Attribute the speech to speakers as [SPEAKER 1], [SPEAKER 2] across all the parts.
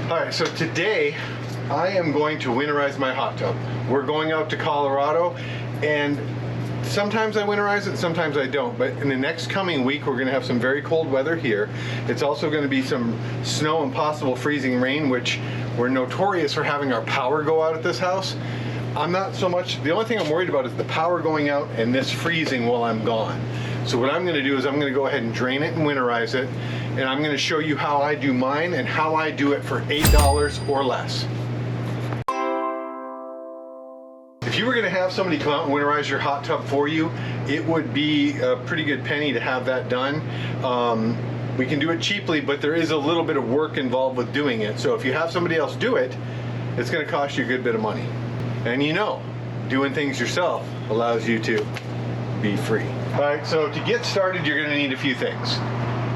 [SPEAKER 1] All right, so today I am going to winterize my hot tub. We're going out to Colorado, and sometimes I winterize it, sometimes I don't. But in the next coming week, we're gonna have some very cold weather here. It's also gonna be some snow and possible freezing rain, which we're notorious for having our power go out at this house. I'm not so much, the only thing I'm worried about is the power going out and this freezing while I'm gone. So what I'm gonna do is I'm gonna go ahead and drain it and winterize it, and I'm gonna show you how I do mine and how I do it for $8 or less. If you were gonna have somebody come out and winterize your hot tub for you, it would be a pretty good penny to have that done. We can do it cheaply, but there is a little bit of work involved with doing it. So if you have somebody else do it, it's gonna cost you a good bit of money. And you know, doing things yourself allows you to be free. All right, so to get started, you're gonna need a few things.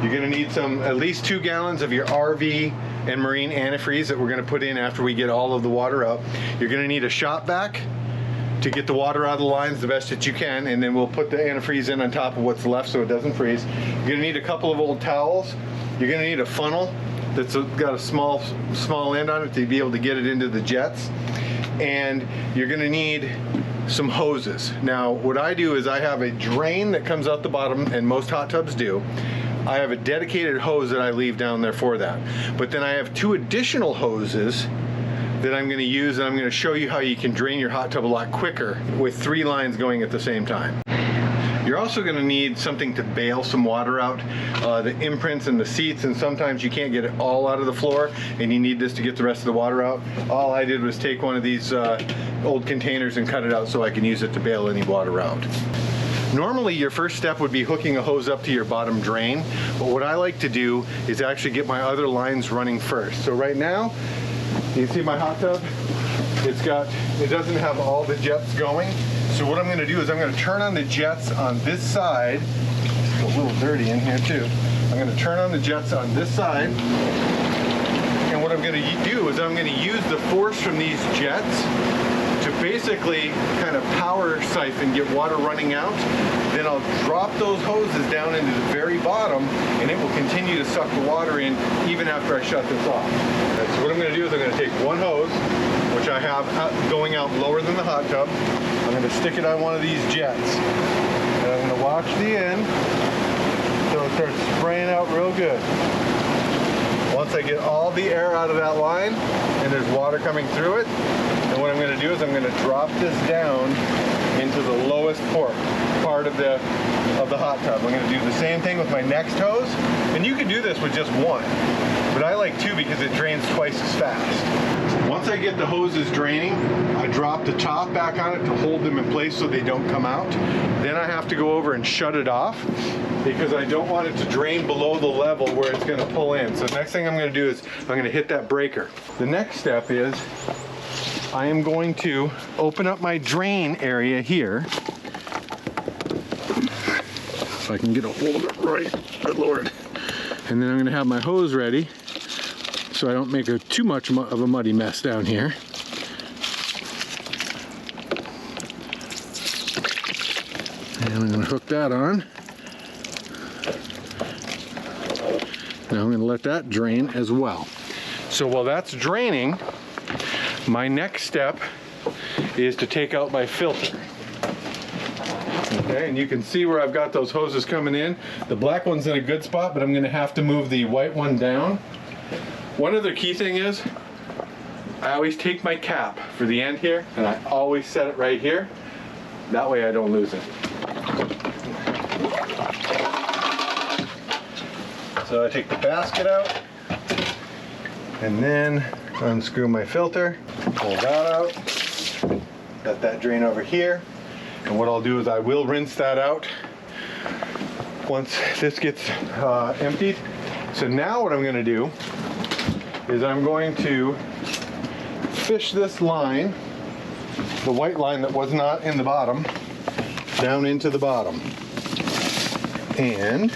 [SPEAKER 1] You're gonna need at least 2 gallons of your RV and marine antifreeze that we're gonna put in after we get all of the water out. You're gonna need a shop-vac to get the water out of the lines the best that you can, and then we'll put the antifreeze in on top of what's left so it doesn't freeze. You're gonna need a couple of old towels. You're gonna need a funnel that's got a small end on it to be able to get it into the jets. And you're gonna need some hoses. Now, what I do is I have a drain that comes out the bottom, and most hot tubs do. I have a dedicated hose that I leave down there for that. But then I have 2 additional hoses that I'm gonna use, and I'm gonna show you how you can drain your hot tub a lot quicker with 3 lines going at the same time. You're also gonna need something to bail some water out, the imprints and the seats, and sometimes you can't get it all out of the floor, and you need this to get the rest of the water out. All I did was take one of these old containers and cut it out so I can use it to bail any water out. Normally, your first step would be hooking a hose up to your bottom drain, but what I like to do is actually get my other lines running first. So right now, you see my hot tub? It doesn't have all the jets going. So what I'm gonna do is I'm gonna turn on the jets on this side. It's a little dirty in here too. I'm gonna turn on the jets on this side. And what I'm gonna do is I'm gonna use the force from these jets to basically kind of power siphon, get water running out. Then I'll drop those hoses down into the very bottom, and it will continue to suck the water in even after I shut this off. And so what I'm gonna do is I'm gonna take one hose, which I have going out lower than the hot tub. I'm gonna stick it on one of these jets. And I'm gonna watch the end so it starts spraying out real good. Once I get all the air out of that line and there's water coming through it, then what I'm gonna do is I'm gonna drop this down into the lowest part of the hot tub. I'm gonna do the same thing with my next hose. And you can do this with just one, but I like 2 because it drains twice as fast. Once I get the hoses draining, I drop the top back on it to hold them in place so they don't come out. Then I have to go over and shut it off because I don't want it to drain below the level where it's gonna pull in. So the next thing I'm gonna do is I'm gonna hit that breaker. The next step is I am going to open up my drain area here. If I can get a hold of it right, good Lord. And then I'm gonna have my hose ready so I don't make too much of a muddy mess down here. And I'm gonna hook that on. Now I'm gonna let that drain as well. So while that's draining, my next step is to take out my filter. Okay, and you can see where I've got those hoses coming in. The black one's in a good spot, but I'm gonna have to move the white one down. One other key thing is, I always take my cap for the end here, and I always set it right here. That way I don't lose it. So I take the basket out, and then unscrew my filter, pull that out, let that drain over here. And what I'll do is I will rinse that out once this gets emptied. So now what I'm gonna do is I'm going to fish this line, the white line that was not in the bottom, down into the bottom. And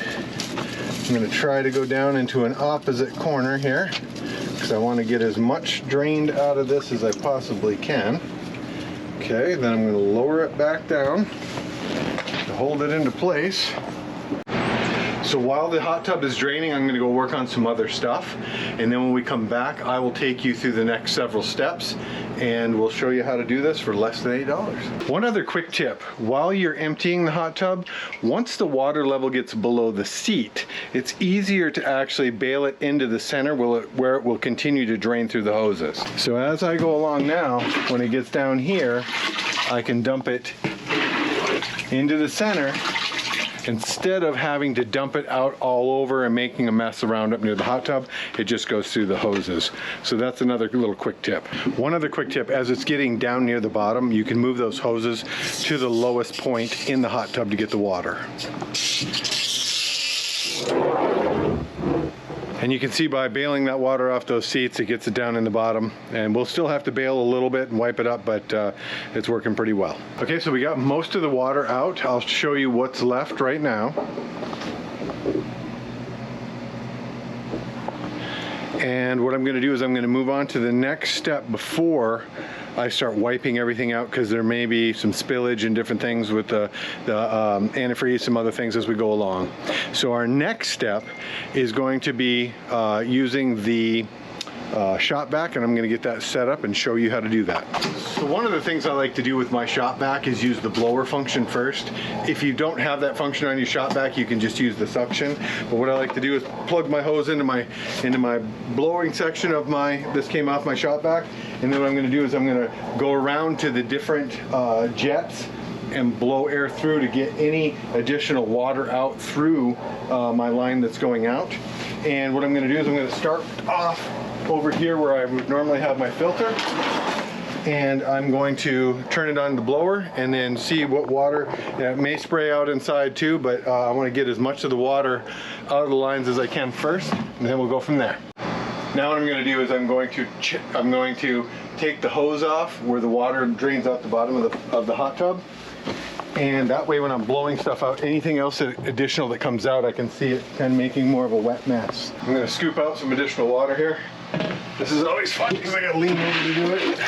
[SPEAKER 1] I'm gonna try to go down into an opposite corner here because I want to get as much drained out of this as I possibly can. Okay, then I'm going to lower it back down to hold it into place. So while the hot tub is draining, I'm gonna go work on some other stuff. And then when we come back, I will take you through the next several steps and we'll show you how to do this for less than $8. One other quick tip, while you're emptying the hot tub, once the water level gets below the seat, it's easier to actually bail it into the center where it will continue to drain through the hoses. So as I go along now, when it gets down here, I can dump it into the center instead of having to dump it out all over and making a mess around up near the hot tub. It just goes through the hoses. So that's another little quick tip. One other quick tip, as it's getting down near the bottom, you can move those hoses to the lowest point in the hot tub to get the water. And you can see by bailing that water off those seats, it gets it down in the bottom. And we'll still have to bail a little bit and wipe it up, but it's working pretty well. Okay, so we got most of the water out. I'll show you what's left right now. And what I'm gonna do is I'm gonna move on to the next step before I start wiping everything out, because there may be some spillage and different things with the antifreeze, some other things as we go along. So our next step is going to be using the shop-vac, and I'm going to get that set up and show you how to do that. So one of the things I like to do with my shop-vac is use the blower function first. If you don't have that function on your shop-vac, you can just use the suction. But what I like to do is plug my hose into my blowing section of this came off my shop-vac, and then what I'm going to do is I'm going to go around to the different jets and blow air through to get any additional water out through my line that's going out. And what I'm going to do is I'm going to start off over here where I would normally have my filter, and I'm going to turn it on the blower and then see what water. It may spray out inside too, but I want to get as much of the water out of the lines as I can first, and then we'll go from there. Now what I'm going to do is I'm going to take the hose off where the water drains out the bottom of the hot tub. And that way when I'm blowing stuff out, anything else additional that comes out, I can see it kind of making more of a wet mess. I'm going to scoop out some additional water here. This is always fun because I got to lean over to do it.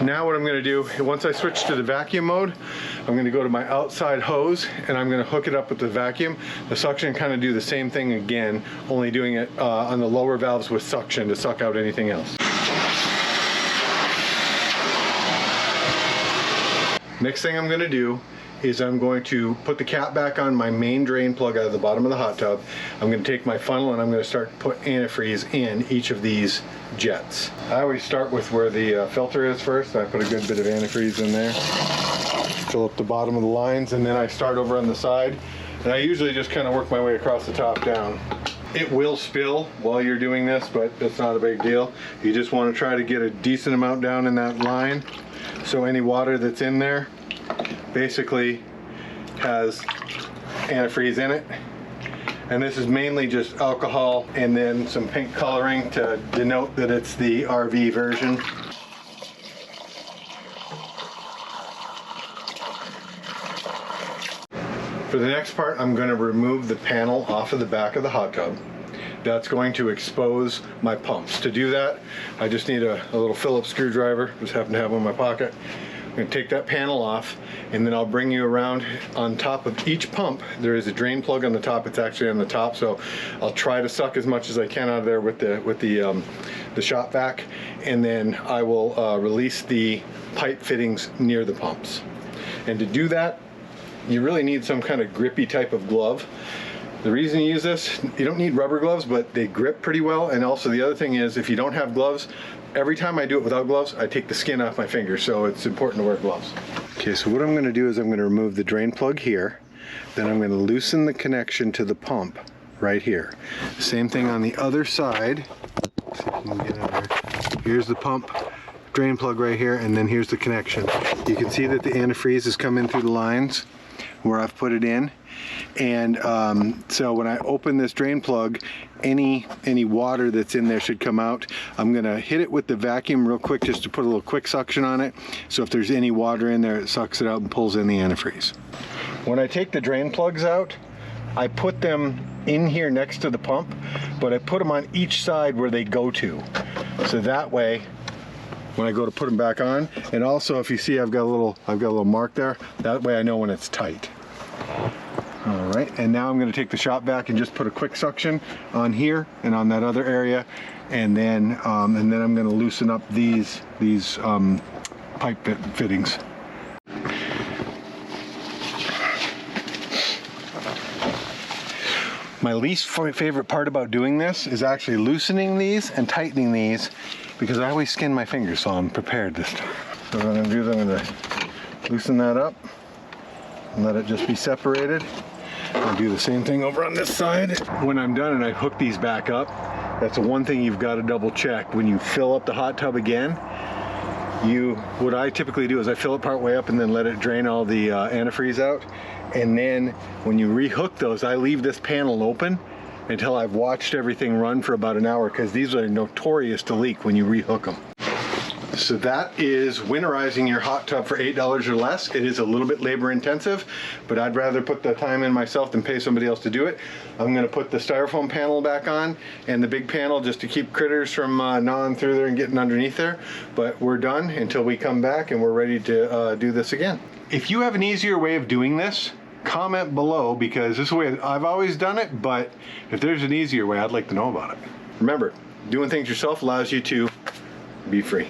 [SPEAKER 1] Now what I'm going to do, once I switch to the vacuum mode, I'm going to go to my outside hose and I'm going to hook it up with the vacuum. The suction kind of do the same thing again, only doing it on the lower valves with suction to suck out anything else. Next thing I'm going to do is I'm going to put the cap back on my main drain plug out of the bottom of the hot tub. I'm going to take my funnel and I'm going to start to put antifreeze in each of these jets. I always start with where the filter is first. I put a good bit of antifreeze in there. Fill up the bottom of the lines, and then I start over on the side. And I usually just kind of work my way across the top down. It will spill while you're doing this, but it's not a big deal. You just want to try to get a decent amount down in that line, so any water that's in there basically has antifreeze in it. And this is mainly just alcohol and then some pink coloring to denote that it's the RV version. For the next part, I'm going to remove the panel off of the back of the hot tub. That's going to expose my pumps. To do that, I just need a little Phillips screwdriver, just happen to have one in my pocket. I'm going to take that panel off, and then I'll bring you around on top of each pump. There is a drain plug on the top. It's actually on the top, so I'll try to suck as much as I can out of there with the shop-vac, and then I will release the pipe fittings near the pumps. And to do that, you really need some kind of grippy type of glove. The reason you use this, you don't need rubber gloves, but they grip pretty well. And also the other thing is, if you don't have gloves, every time I do it without gloves, I take the skin off my fingers, so it's important to wear gloves. Okay, so what I'm going to do is I'm going to remove the drain plug here. Then I'm going to loosen the connection to the pump right here. Same thing on the other side. Let's see if we can get out here. Here's the pump drain plug right here, and then here's the connection. You can see that the antifreeze has come in through the lines where I've put it in. And so when I open this drain plug, any water that's in there should come out. I'm gonna hit it with the vacuum real quick just to put a little quick suction on it. So if there's any water in there, it sucks it out and pulls in the antifreeze. When I take the drain plugs out, I put them in here next to the pump, but I put them on each side where they go to. So that way, when I go to put them back on. And also, if you see, I've got a little mark there. That way I know when it's tight. All right, and now I'm going to take the shop-vac and just put a quick suction on here and on that other area, and then I'm going to loosen up these pipe fittings. My least favorite part about doing this is actually loosening these and tightening these, because I always skin my fingers, so I'm prepared this time. So what I'm going to do is I'm going to loosen that up and let it just be separated. I'll do the same thing over on this side. When I'm done and I hook these back up, that's the one thing you've got to double check. When you fill up the hot tub again, what I typically do is I fill it part way up and then let it drain all the antifreeze out. And then when you rehook those, I leave this panel open until I've watched everything run for about an hour, because these are notorious to leak when you rehook them. So that is winterizing your hot tub for $8 or less. It is a little bit labor intensive, but I'd rather put the time in myself than pay somebody else to do it. I'm gonna put the styrofoam panel back on and the big panel just to keep critters from gnawing through there and getting underneath there. But we're done until we come back and we're ready to do this again. If you have an easier way of doing this, comment below, because this is the way I've always done it, but if there's an easier way, I'd like to know about it. Remember, doing things yourself allows you to be free.